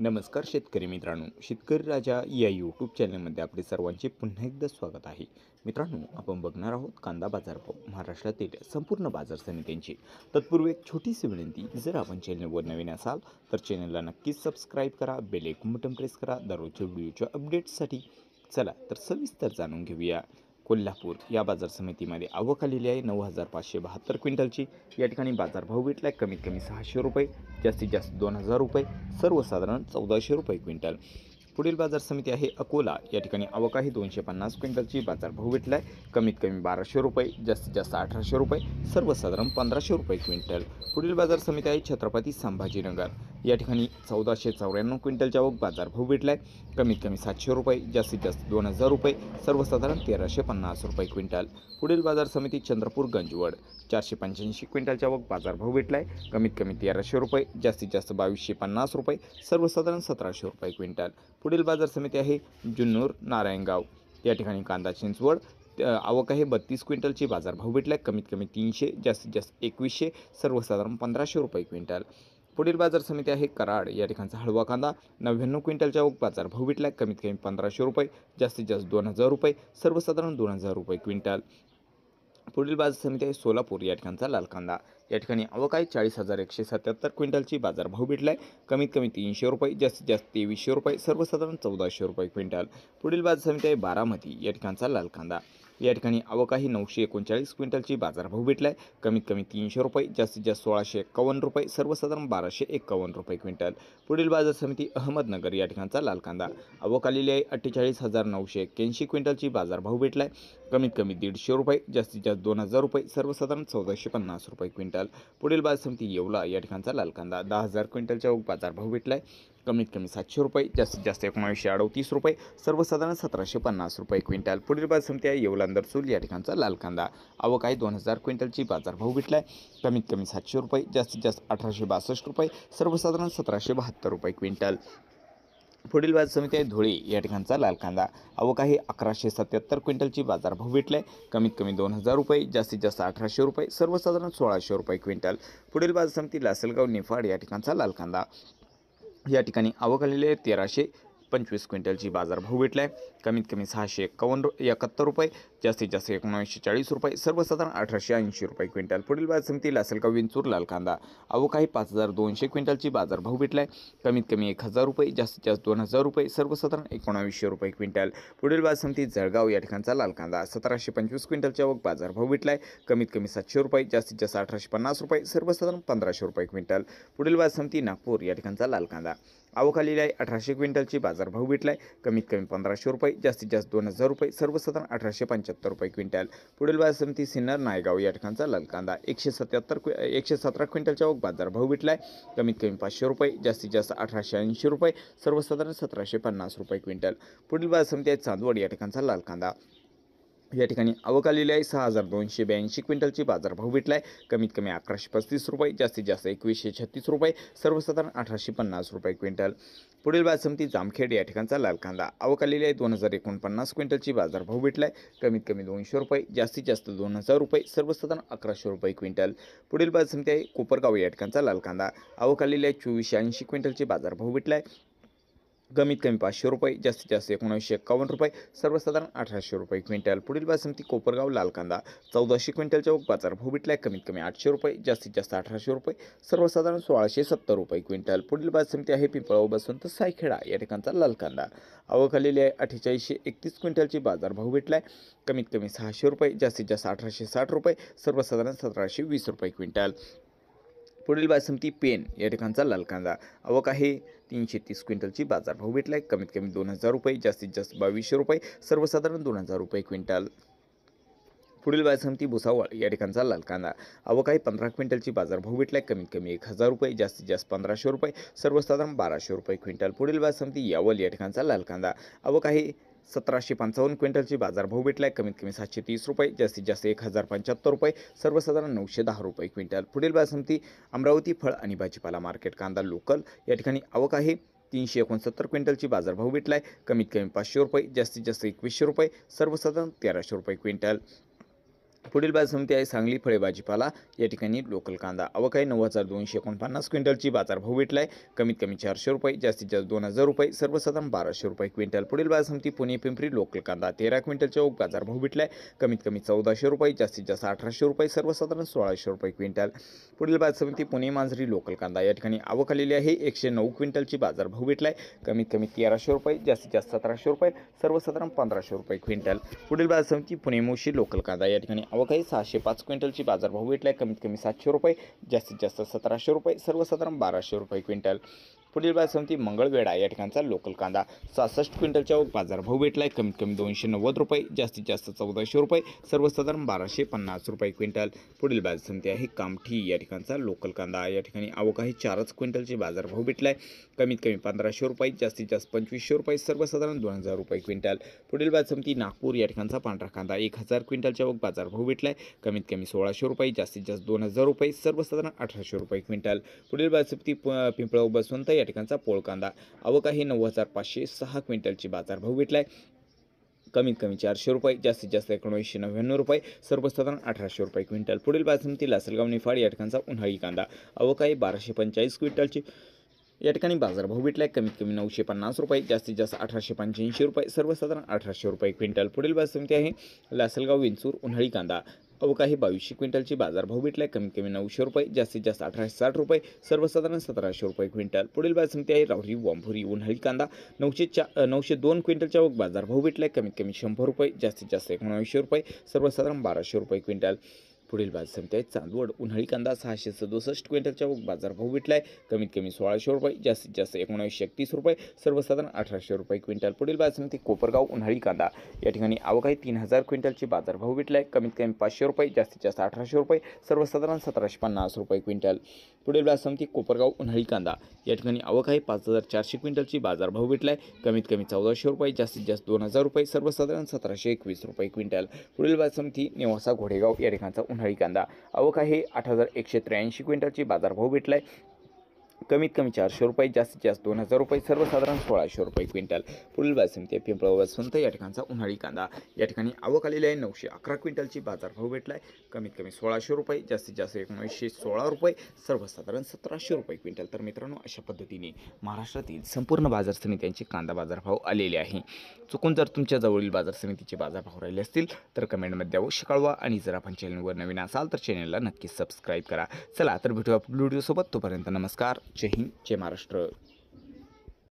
नमस्कार शेतकरी मित्रांनो, शेतकरी राजा या यूट्यूब चॅनलमध्ये आपले सर्वांचे पुन्हा एकदा स्वागत आहे. मित्रांनो, आपण बघणार आहोत कांदा बाजारभाव महाराष्ट्रातील संपूर्ण बाजार समित्यांची. तत्पूर्वी एक छोटीशी विनंती, जर आपण चॅनलवर नवीन असाल तर चॅनलला नक्कीच सबस्क्राईब करा, बेल आयकॉन बटन प्रेस करा दररोजच्या व्हिडिओच्या अपडेट्ससाठी. चला तर सविस्तर जाणून घेऊया. कोल्हापूर या बाजार समितीमध्ये आवक आलेली आहे 9,572 क्विंटलची. या ठिकाणी बाजारभाव भेटला आहे कमीत कमी 600 रुपये, जास्तीत जास्त 2,000 रुपये, सर्वसाधारण 1,400 रुपये क्विंटल. पुढील बाजार समिती आहे अकोला. या ठिकाणी आवक आहे 250 क्विंटलची. बाजारभाव भेटला आहे कमीत कमी 1,200 रुपये, जास्तीत जास्त 1,800 रुपये, सर्वसाधारण 1,500 रुपये क्विंटल. पुढील बाजार समिती आहे छत्रपती संभाजीनगर. या ठिकाणी 1,494 क्विंटलच्या आवक. बाजारभाव भेटला आहे कमीत कमी 700 रुपये, जास्तीत जास्त 2,000 रुपये, सर्वसाधारण 1,350 रुपये क्विंटल. पुढील बाजार समिती चंद्रपूर गंजवड. 485 क्विंटलच्या आवक. बाजारभाव भेटला आहे कमीत कमी 1,300 रुपये, जास्तीत जास्त 2,250 रुपये, सर्वसाधारण 1,700 रुपये क्विंटल. पुढील बाजार समिती आहे जुन्नर नारायणगाव. या ठिकाणी कांदा चिंचवड. आवक आहे 32 क्विंटलची. बाजारभाव भेटला आहे कमीत कमी 300, जास्तीत जास्त 2,100, सर्वसाधारण 1,500 रुपये क्विंटल. पुढील बाजार समिती आहे कराड. या ठिकाणचा हळवा कांदा 99 क्विंटलच्या आवक. बाजारभाव भेटला आहे कमीत कमी 1,500 रुपये, जास्तीत जास्त 2,000 रुपये, सर्वसाधारण 2,000 रुपये क्विंटल. पुढील बाजार समिती आहे सोलापूर. या ठिकाणचा लाल कांदा. या ठिकाणी आवक आहे 40,177 क्विंटलची. बाजारभाव भेटला आहे कमीत कमी 300 रुपये, जास्तीत जास्त 2,300 रुपये, सर्वसाधारण 1,400 रुपये क्विंटल. पुढील बाजार समिती आहे बारामती. या ठिकाणचा लाल कांदा. या ठिकाणी आवक आहे 939 क्विंटलची. बाजारभाव भेटला आहे कमीत कमी 300 रुपये, जास्तीत जास्त 1,651 रुपये, सर्वसाधारण 1,251 रुपये क्विंटल. पुढील बाजार समिती अहमदनगर. या ठिकाणचा लाल कांदा. आवक आलेली आहे 48,981 क्विंटलची. बाजारभाव भेटला आहे कमीत कमी 150 रुपये, जास्तीत जास्त 2,000 रुपये, सर्वसाधारण 1,450 रुपये क्विंटल. पुढील बाजार समिती येवला. या ठिकाणचा लाल कांदा. 10,000 क्विंटलच्या बाजारभाव भेटला आहे कमीत कमी 700 रुपये, जास्तीत जास्त 1938 रुपये, सर्वसाधारण 1,750 रुपये क्विंटल. पुढील बाजार समिती आहे येवला नंदरसूल. या ठिकाणचा लाल कांदा. आवक आहे 2,000 क्विंटलची. बाजारभाव भेटला आहे कमीत कमी 700 रुपये, जास्तीत जास्त 1,862 रुपये, सर्वसाधारण 1,772 रुपये क्विंटल. पुढील बाजार समिती आहे धुळे. या ठिकाणचा लाल कांदा. आवक आहे 1,177 क्विंटलची. बाजारभाव भेटला आहे कमीत कमी 2,000 रुपये, जास्तीत जास्त 1,800 रुपये, सर्वसाधारण 1,600 रुपये क्विंटल. पुढील बाजार समिती लासलगाव निफाड. या ठिकाणचा लाल कांदा. या ठिकाणी आवक आलेली आहे 1,325 क्विंटलची. बाजारभाव भेटला आहे कमीत कमी 671 रुपये, जास्तीत जास्त 1940 रुपये, सर्वसाधारण 1,880 रुपये क्विंटल. पुढील बाजार समिती लासलगाव विंचूर लाल कांदा. आवक आहे 5,200 क्विंटलची. बाजारभाव भेटला आहे कमीत कमी 1,000 रुपये, जास्तीत जास्त 2,000 रुपये, सर्वसाधारण 1900 रुपये क्विंटल. पुढील बाजार समिती जळगाव. या ठिकाणचा लाल कांदा. 1,725 क्विंटलच्या आवक. बाजारभाव भेटला आहे कमीत कमी 700 रुपये, जास्तीत जास्त 1,850 रुपये, सर्वसाधारण 1,500 रुपये क्विंटल. पुढील बाजार समिती नागपूर. या ठिकाणचा लाल कांदा. आवक आलेली आहे 1,800 क्विंटलची. बाजारभाव भेटला आहे कमीत कमी 1,500 रुपये, जास्तीत जास्त 2,000 रुपये, सर्वसाधारण 1,875 रुपये क्विंटल. पुढील बाजार समिती सिन्नर नायगाव. या ठिकाणचा लाल कांदा. 117 क्विंटलच्या आवक. बाजारभाव भेटला आहे कमीत कमी 500 रुपये, जास्तीत जास्त 1,880 रुपये, सर्वसाधारण 1,750 रुपये क्विंटल. पुढील बाजार समिती आहे चांदवड. या ठिकाणचा लाल कांदा. या ठिकाणी आवक आलेली आहे 6,282 क्विंटलची. बाजारभाव भेटला आहे कमीत कमी 1,135 रुपये, जास्तीत जास्त 2,136 रुपये, सर्वसाधारण 1,850 रुपये क्विंटल. पुढील बाजार समिती जामखेड. या ठिकाणचा लाल कांदा. आवक आलेली आहे 2,049 क्विंटलची. बाजारभाव भेटला आहे कमीत कमी 200 रुपये, जास्तीत जास्त 2,000 रुपये, सर्वसाधारण 1,100 रुपये क्विंटल. पुढील बाजार समिती आहे कोपरगाव. या ठिकाणचा लाल कांदा. आवक आलेली आहे 2,480 क्विंटलची. बाजारभाव भेटला आहे कमीत कमी 500 रुपये, जास्तीत जास्त 1,951 रुपये, सर्वसाधारण 1,800 रुपये क्विंटल. पुढील बाजार समिती कोपरगाव लाल कांदा. 1,400 क्विंटलच्या बाजारभाव भेटला आहे कमीत कमी 800 रुपये, जास्तीत जास्त 1,800 रुपये, सर्वसाधारण 1,670 रुपये क्विंटल. पुढील बाजार समिती आहे पिंपळगाव बसवंत सायखेडा. या ठिकाणचा लाल कांदा. आवक आलेली आहे 4,831 क्विंटलची. बाजारभाव भेटला आहे कमीत कमी 600 रुपये, जास्तीत जास्त 1,860 रुपये, सर्वसाधारण 1,720 रुपये क्विंटल. पुढील बाजार समिती पेन. या ठिकाणचा लाल कांदा. आवक आहे 330 क्विंटलची. बाजारभाव भेटला आहे कमीत कमी 2,000 रुपये, जास्तीत जास्त 2,200 रुपये, सर्वसाधारण 2,000 रुपये क्विंटल. पुढील बाजार समिती भुसावळ. या ठिकाणचा लाल कांदा. आवक आहे 15 क्विंटलची. बाजारभाव भेटला आहे कमीत कमी 1,000 रुपये, जास्तीत जास्त 1,500 रुपये, सर्वसाधारण 1,200 रुपये क्विंटल. पुढील बाजार समिती यावल. या ठिकाणचा लाल कांदा. आवक आहे 1,755 क्विंटलची. बाजारभाव भेटला आहे कमीत कमी 730 रुपये, जास्तीत जास्त 1,075 रुपये, सर्वसाधारण 910 रुपये क्विंटल. पुढील बाजार समिती अमरावती फळ आणि भाजीपाला मार्केट कांदा लोकल. या ठिकाणी आवक आहे 369 क्विंटलची. बाजारभाव भेटला आहे कमीत कमी 500 रुपये, जास्तीत जास्त 2,100 रुपये, सर्वसाधारण 1,300 रुपये क्विंटल. पुढील बाजार समिती आहे सांगली फळे भाजीपाला. या ठिकाणी लोकल कांदा आवक आहे 9,249 क्विंटलची. बाजारभाव भेटला आहे कमीत कमी 400 रुपये, जास्तीत जास्त 2,000 रुपये, सर्वसाधारण 1,200 रुपये क्विंटल. पुढील बाजार समिती पुणे पिंपरी. लोकल कांदा 13 क्विंटलच्या बाजारभाव भेटला आहे कमीत कमी 1,400 रुपये, जास्तीत जास्त 1,800 रुपये, सर्वसाधारण 1,600 रुपये क्विंटल. पुढील बाजार समिती पुणे मांजरी. लोकल कांदा या ठिकाणी आवक आलेली आहे 109 क्विंटलची. बाजारभाव भेटला आहे कमीत कमी 1,300 रुपये, जास्तीत जास्त 1,700 रुपये, सर्वसाधारण 1,500 रुपये क्विंटल. पुढील बाजार समिती पुणे मोशी. लोकल कांदा या ठिकाणी आवक आहे 605 क्विंटलची. बाजारभाव भेटला आहे कमीत कमी 700 रुपये, जास्तीत जास्त 1,700 रुपये, सर्वसाधारण 1,200 रुपये क्विंटल. पुढील बाजार समिती मंगळवेढा. या ठिकाणचा लोकल कांदा 66 क्विंटलच्या बाजारभाव भेटला आहे कमीत कमी 290 रुपये, जास्तीत जास्त 1,400 रुपये, सर्वसाधारण 1,250 रुपये क्विंटल. पुढील बाजार समिती आहे कामठी. या ठिकाणचा लोकल कांदा या ठिकाणी आवक आहे 4च क्विंटलची. बाजारभाव भेटला आहे कमीत कमी 1,500 रुपये, जास्तीत जास्त 2,500 रुपये, सर्वसाधारण 2,000 रुपये क्विंटल. पुढील बाजार समिती नागपूर. या ठिकाणचा पांढरा कांदा 1,000 क्विंटलच्या बाजारभाव भेटला आहे कमीत कमी 1,600 रुपये, जास्तीत जास्त 2,000 रुपये, सर्वसाधारण 1,800 रुपये क्विंटल. पुढील बाजार समिती पिंपळगाव बसवंत. या ठिकाणचा पोळ कांदा आवक आहे 9,506 क्विंटलची. बाजारभाव भेटला आहे कमीत कमी 400 रुपये, जास्तीत जास्त 1999 रुपये, सर्वसाधारण 1,800 रुपये क्विंटल. पुढील बाजार समिती लासलगाव निफाड. या ठिकाणचा उन्हाळी कांदा आवक आहे 1,245 क्विंटलची. या ठिकाणी बाजारभाव भेटला आहे कमीत कमी 950 रुपये, जास्तीत जास्त 1,885 रुपये, सर्वसाधारण 1,800 रुपये क्विंटल. पुढील बाजार समिती आहे लासलगाव विंचूर. उन्हाळी कांदा आवक आहे 2,200 क्विंटलची. बाजारभाव भेटला आहे कमीत कमी 900 रुपये, जास्तीत जास्त 1,860 रुपये, सर्वसाधारण 1,700 रुपये क्विंटल. पुढील बाजार समिती आहे राहुरी वांभुरी. उन्हाळी कांदा 902 क्विंटलच्या बाजारभाव भेटला आहे कमीत कमी 100 रुपये, जास्तीत जास्त 1900 रुपये, सर्वसाधारण 1,200 रुपये क्विंटल. पुढील बाजार समिती आहे चांदवड. उन्हाळी कांदा 667 क्विंटलच्या बाजारभाव भेटला आहे कमीत कमी 1,600 रुपये, जास्तीत जास्त 1931 रुपये, सर्वसाधारण 1,800 रुपये क्विंटल. पुढील बाजार समिती कोपरगाव. उन्हाळी कांदा या ठिकाणी आवक आहे 3,000 क्विंटलची. बाजारभाव भेटला आहे कमीत कमी 500 रुपये, जास्तीत जास्त 1,800 रुपये, सर्वसाधारण 1,750 रुपये क्विंटल. पुढील बाजार समिती कोपरगाव. उन्हाळी कांदा या ठिकाणी आवक आहे 5,400 क्विंटलची. बाजारभाव भेटला आहे कमीत कमी 1,400 रुपये, जास्तीत जास्त 2,000 रुपये, सर्वसाधारण 1,721 रुपये क्विंटल. पुढील बाजार समिती नेवासा घोडेगाव. या ठिकाणचा उन्हाळी कांदा आवक आहे 8,183 क्विंटलची. बाजारभाव भेटला आहे कमीत कमी 400 रुपये, जास्तीत जास्त 2,000 रुपये, सर्वसाधारण 1,600 रुपये क्विंटल. पुढील बाजार समिती पिंपळगाव बसवंत. या ठिकाणचा उन्हाळी कांदा या ठिकाणी आवक आलेली आहे 911 क्विंटलची. बाजारभाव भेटला आहे कमीत कमी 1,600 रुपये, जास्तीत जास्त 1,916 रुपये, सर्वसाधारण 1,700 रुपये क्विंटल. तर मित्रांनो, अशा पद्धतीने महाराष्ट्रातील संपूर्ण बाजार समित्यांचे कांदा बाजारभाव आलेले आहे. चुकून जर तुमच्या जवळील बाजार समितीचे बाजारभाव राहिले असतील तर कमेंटमध्ये अवश्य कळवा आणि जर आपण चॅनलवर नवीन असाल तर चॅनलला नक्कीच सबस्क्राईब करा. चला तर भेटूया व्हिडिओसोबत. तोपर्यंत नमस्कार. जय हिंद, जय महाराष्ट्र.